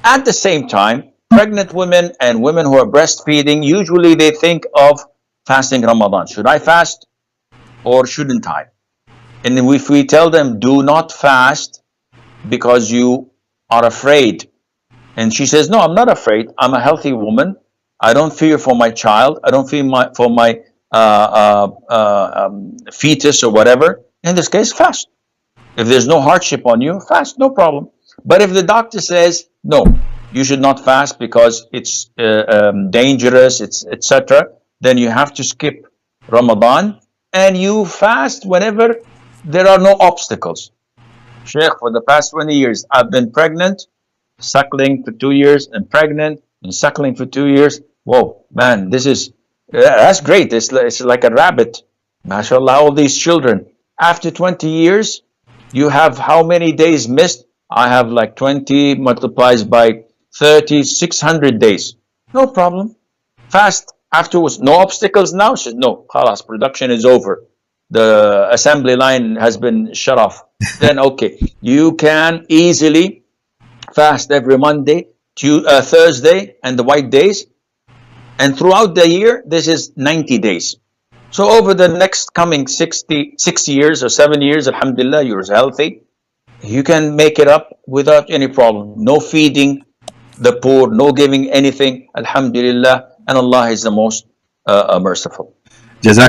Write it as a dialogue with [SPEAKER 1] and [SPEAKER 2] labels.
[SPEAKER 1] At the same time, pregnant women and women who are breastfeeding, usually they think of fasting Ramadan. Should I fast or shouldn't I? And if we tell them, do not fast because you are afraid, and she says, no, I'm not afraid. I'm a healthy woman. I don't fear for my child. I don't fear for my fetus or whatever. In this case, fast. If there's no hardship on you, fast, no problem. But if the doctor says, no, you should not fast because it's dangerous, it's etc., then you have to skip Ramadan and you fast whenever there are no obstacles. Sheikh, for the past 20 years, I've been pregnant, suckling for 2 years, and pregnant, and suckling for 2 years. Whoa, man, that's great. It's like a rabbit. MashaAllah, all these children. After 20 years, you have how many days missed? I have like 20 multiplies by 30, 600 days. No problem. Fast afterwards. No obstacles now? She says, no, khalas, production is over. The assembly line has been shut off. Then, okay, you can easily fast every Monday, Thursday, and the white days. And throughout the year, this is 90 days. So over the next coming 6 years or 7 years, alhamdulillah, you're healthy. You can make it up without any problem. No feeding the poor, no giving anything, alhamdulillah. And Allah is the most merciful.
[SPEAKER 2] Jazak